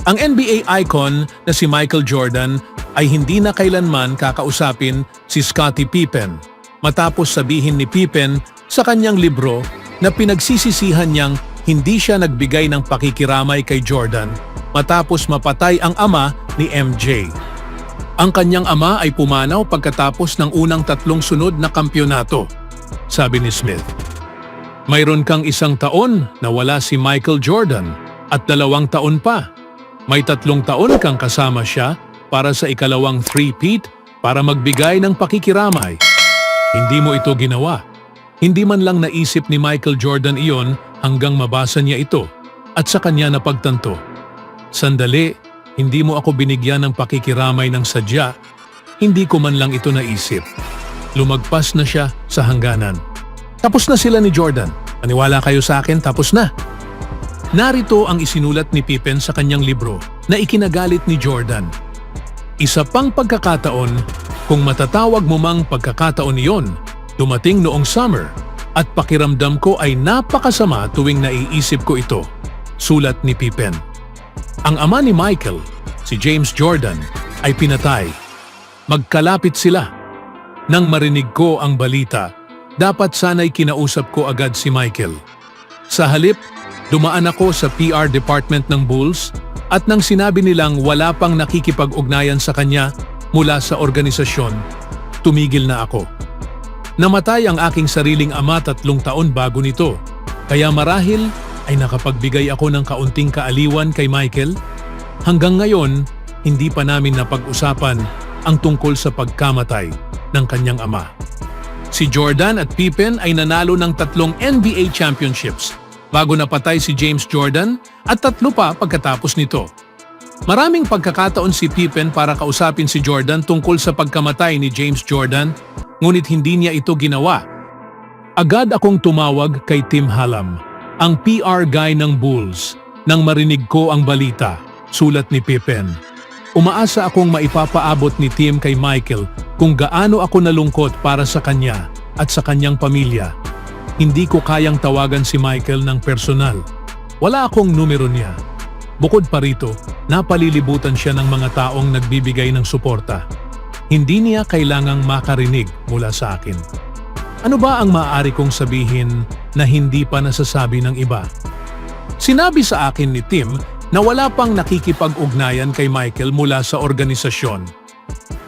Ang NBA icon na si Michael Jordan ay hindi na kailanman kakausapin si Scottie Pippen matapos sabihin ni Pippen sa kanyang libro na pinagsisisihan niyang hindi siya nagbigay ng pakikiramay kay Jordan matapos mapatay ang ama ni MJ. Ang kanyang ama ay pumanaw pagkatapos ng unang 3 sunod na kampyonato, sabi ni Smith. Mayroon kang 1 taon na wala si Michael Jordan at 2 taon pa. May 3 taon kang kasama siya para sa ikalawang three-peat para magbigay ng pakikiramay. Hindi mo ito ginawa. Hindi man lang naisip ni Michael Jordan iyon hanggang mabasa niya ito at sa kanya napagtanto. Sandali, hindi mo ako binigyan ng pakikiramay ng sadya. Hindi ko man lang ito naisip. Lumagpas na siya sa hangganan. Tapos na sila ni Jordan. Maniwala kayo sa akin, tapos na. Narito ang isinulat ni Pippen sa kanyang libro na ikinagalit ni Jordan. Isa pang pagkakataon, kung matatawag mo mang pagkakataon iyon, dumating noong summer at pakiramdam ko ay napakasama tuwing naiisip ko ito, sulat ni Pippen. Ang ama ni Michael, si James Jordan, ay pinatay. Magkalapit sila. Nang marinig ko ang balita, dapat sana'y kinausap ko agad si Michael. Sa halip, dumaan ako sa PR department ng Bulls at nang sinabi nilang wala pang nakikipag-ugnayan sa kanya mula sa organisasyon, tumigil na ako. Namatay ang aking sariling ama 3 taon bago nito, kaya marahil ay nakapagbigay ako ng kaunting kaaliwan kay Michael. Hanggang ngayon, hindi pa namin napag-usapan ang tungkol sa pagkamatay ng kanyang ama. Si Jordan at Pippen ay nanalo ng 3 NBA championships bago napatay si James Jordan at 3 pa pagkatapos nito. Maraming pagkakataon si Pippen para kausapin si Jordan tungkol sa pagkamatay ni James Jordan, ngunit hindi niya ito ginawa. Agad akong tumawag kay Tim Hallam, ang PR guy ng Bulls, nang marinig ko ang balita, sulat ni Pippen. Umaasa akong maipapaabot ni Tim kay Michael kung gaano ako nalungkot para sa kanya at sa kanyang pamilya. Hindi ko kayang tawagan si Michael ng personal. Wala akong numero niya. Bukod pa rito, napalilibutan siya ng mga taong nagbibigay ng suporta. Hindi niya kailangang makarinig mula sa akin. Ano ba ang maaari kong sabihin na hindi pa nasasabi ng iba? Sinabi sa akin ni Tim na wala pang nakikipag-ugnayan kay Michael mula sa organisasyon.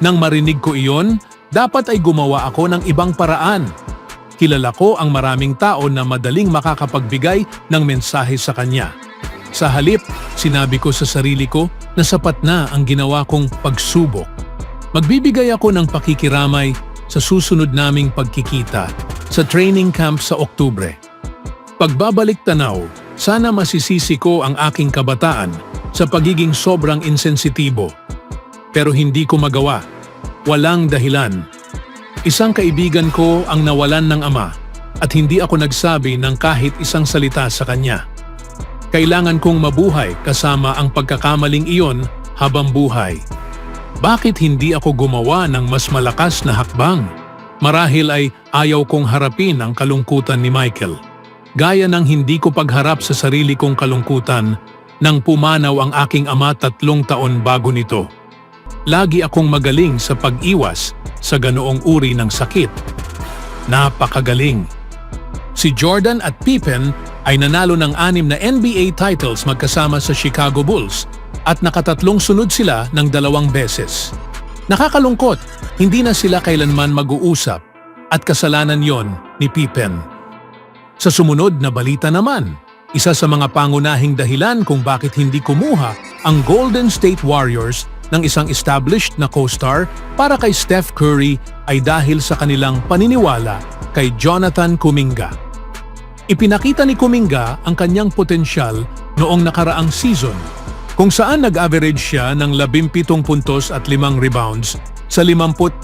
Nang marinig ko iyon, dapat ay gumawa ako ng ibang paraan. Kilala ko ang maraming tao na madaling makakapagbigay ng mensahe sa kanya. Sa halip, sinabi ko sa sarili ko na sapat na ang ginawa kong pagsubok. Magbibigay ako ng pakikiramay sa susunod naming pagkikita sa training camp sa Oktubre. Pagbabalik tanaw, sana masisisi ko ang aking kabataan sa pagiging sobrang insensitibo. Pero hindi ko magawa. Walang dahilan. Isang kaibigan ko ang nawalan ng ama at hindi ako nagsabi ng kahit isang salita sa kanya. Kailangan kong mabuhay kasama ang pagkakamaling iyon habang buhay. Bakit hindi ako gumawa ng mas malakas na hakbang? Marahil ay ayaw kong harapin ang kalungkutan ni Michael. Gaya ng hindi ko pagharap sa sarili kong kalungkutan nang pumanaw ang aking ama 3 taon bago nito. Lagi akong magaling sa pag-iwas sa ganoong uri ng sakit. Napakagaling. Si Jordan at Pippen ay nanalo ng 6 na NBA titles magkasama sa Chicago Bulls at nakatatlong sunod sila ng 2 beses. Nakakalungkot, hindi na sila kailanman mag-uusap at kasalanan yon ni Pippen. Sa sumunod na balita naman, isa sa mga pangunahing dahilan kung bakit hindi kumuha ang Golden State Warriors ng isang established na co-star para kay Steph Curry ay dahil sa kanilang paniniwala kay Jonathan Kuminga. Ipinakita ni Kuminga ang kanyang potensyal noong nakaraang season, kung saan nag-average siya ng 17 puntos at 5 rebounds sa 53%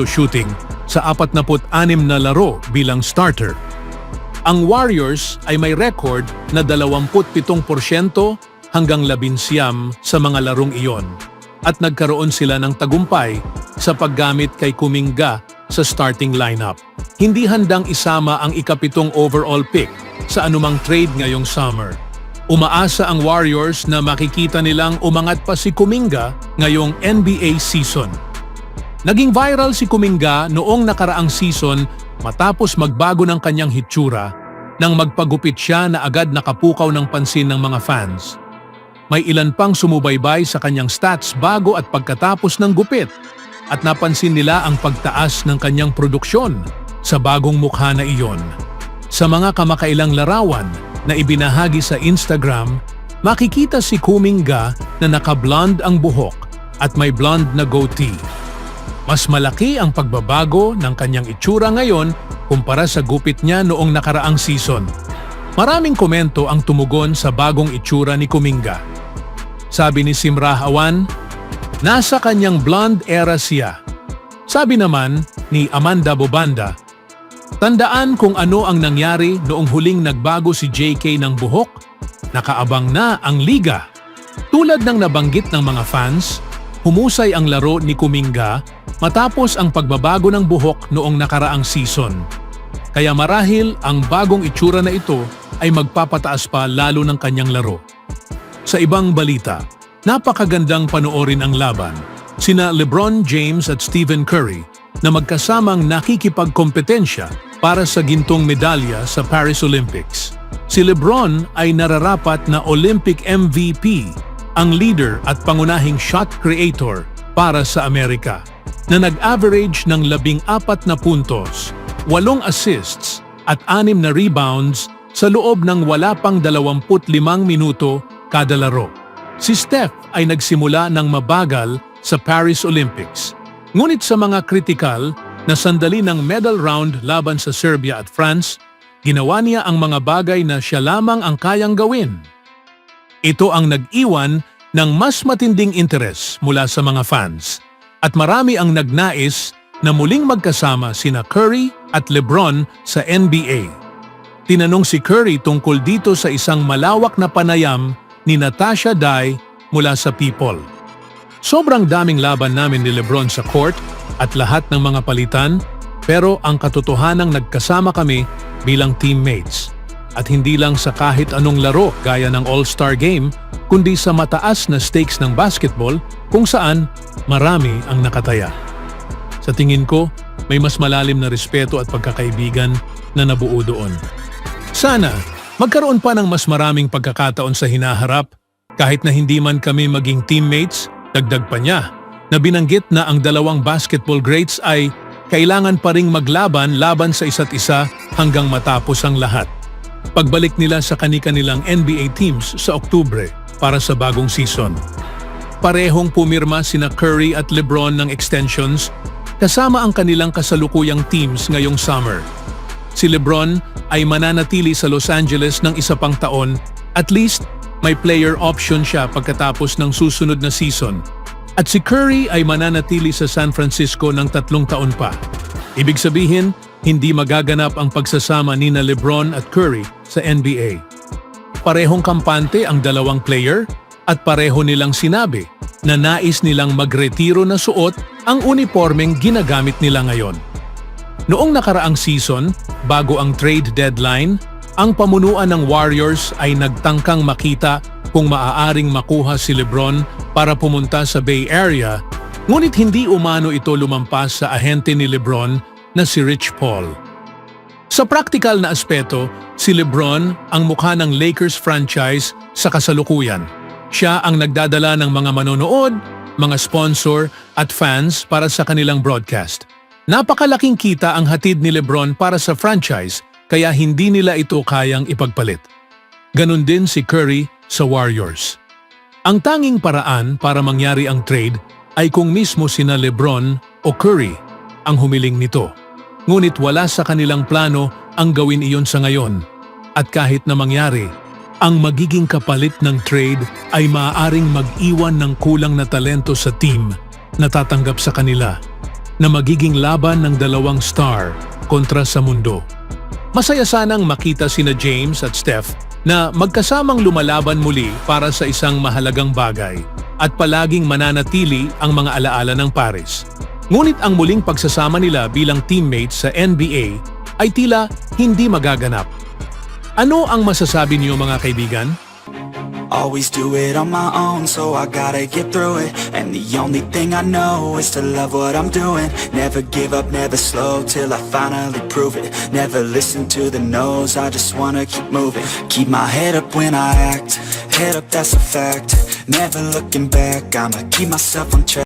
shooting sa 46 na laro bilang starter. Ang Warriors ay may record na 27% hanggang 19 sa mga larong iyon at nagkaroon sila ng tagumpay sa paggamit kay Kuminga sa starting lineup. Hindi handang isama ang ika-7 overall pick sa anumang trade ngayong summer. Umaasa ang Warriors na makikita nilang umangat pa si Kuminga ngayong NBA season. Naging viral si Kuminga noong nakaraang season matapos magbago ng kanyang hitsura nang magpagupit siya na agad nakapukaw ng pansin ng mga fans. May ilan pang sumubaybay sa kanyang stats bago at pagkatapos ng gupit at napansin nila ang pagtaas ng kanyang produksyon sa bagong mukha na iyon. Sa mga kamakailang larawan na ibinahagi sa Instagram, makikita si Kuminga na naka-blonde ang buhok at may blonde na goatee. Mas malaki ang pagbabago ng kanyang itsura ngayon kumpara sa gupit niya noong nakaraang season. Maraming komento ang tumugon sa bagong itsura ni Kuminga. Sabi ni Simrah Awan, nasa kanyang blonde era siya. Sabi naman ni Amanda Bobanda, tandaan kung ano ang nangyari noong huling nagbago si JK ng buhok, nakaabang na ang liga. Tulad ng nabanggit ng mga fans, humusay ang laro ni Kuminga matapos ang pagbabago ng buhok noong nakaraang season. Kaya marahil ang bagong itsura na ito ay magpapataas pa lalo ng kanyang laro. Sa ibang balita, napakagandang panoorin ang laban sina LeBron James at Stephen Curry na magkasamang nakikipagkompetensya para sa gintong medalya sa Paris Olympics. Si LeBron ay nararapat na Olympic MVP, ang leader at pangunahing shot creator para sa Amerika, na nag-average ng 14 na puntos, 8 assists at 6 na rebounds sa loob ng wala pang 25 minuto kada laro. Si Steph ay nagsimula ng mabagal sa Paris Olympics. Ngunit sa mga kritikal na sandali ng medal round laban sa Serbia at France, ginawa niya ang mga bagay na siya lamang ang kayang gawin. Ito ang nag-iwan ng mas matinding interes mula sa mga fans at marami ang nagnais na muling magkasama sina Curry at LeBron sa NBA. Tinanong si Curry tungkol dito sa isang malawak na panayam ni Natasha Dai mula sa People. Sobrang daming laban namin ni LeBron sa court at lahat ng mga palitan, pero ang katotohanang nagkasama kami bilang teammates. At hindi lang sa kahit anong laro gaya ng All-Star Game, kundi sa mataas na stakes ng basketball kung saan marami ang nakataya. Sa tingin ko, may mas malalim na respeto at pagkakaibigan na nabuo doon. Sana, magkaroon pa ng mas maraming pagkakataon sa hinaharap, kahit na hindi man kami maging teammates. Dagdag pa niya na binanggit na ang dalawang basketball greats ay kailangan pa ring maglaban laban sa isa't isa hanggang matapos ang lahat. Pagbalik nila sa kani-kanilang NBA teams sa Oktubre para sa bagong season. Parehong pumirma sina Curry at LeBron ng extensions kasama ang kanilang kasalukuyang teams ngayong summer. Si LeBron ay mananatili sa Los Angeles ng isa pang taon, at least may player option siya pagkatapos ng susunod na season. At si Curry ay mananatili sa San Francisco ng 3 taon pa. Ibig sabihin, hindi magaganap ang pagsasama nina LeBron at Curry sa NBA. Parehong kampante ang dalawang player at pareho nilang sinabi na nais nilang magretiro na suot ang unipormeng ginagamit nila ngayon. Noong nakaraang season, bago ang trade deadline, ang pamunuan ng Warriors ay nagtangkang makita kung maaaring makuha si LeBron para pumunta sa Bay Area, ngunit hindi umano ito lumampas sa ahente ni LeBron na si Rich Paul. Sa praktikal na aspeto, si LeBron ang mukha ng Lakers franchise sa kasalukuyan. Siya ang nagdadala ng mga manonood, mga sponsor at fans para sa kanilang broadcast. Napakalaking kita ang hatid ni LeBron para sa franchise, kaya hindi nila ito kayang ipagpalit. Ganon din si Curry sa Warriors. Ang tanging paraan para mangyari ang trade ay kung mismo sina LeBron o Curry ang humiling nito. Ngunit wala sa kanilang plano ang gawin iyon sa ngayon. At kahit na mangyari, ang magiging kapalit ng trade ay maaaring mag-iwan ng kulang na talento sa team na tatanggap sa kanila, na magiging laban ng dalawang star kontra sa mundo. Masaya sanang makita sina James at Steph na magkasamang lumalaban muli para sa isang mahalagang bagay at palaging mananatili ang mga alaala ng Paris. Ngunit ang muling pagsasama nila bilang teammates sa NBA ay tila hindi magaganap. Ano ang masasabi niyo mga kaibigan? always do it on my own, so I gotta get through it. And the only thing I know is to love what I'm doing. Never give up, never slow, till I finally prove it. Never listen to the no's, I just wanna keep moving. Keep my head up when I act, head up, that's a fact. Never looking back, I'ma keep myself on track.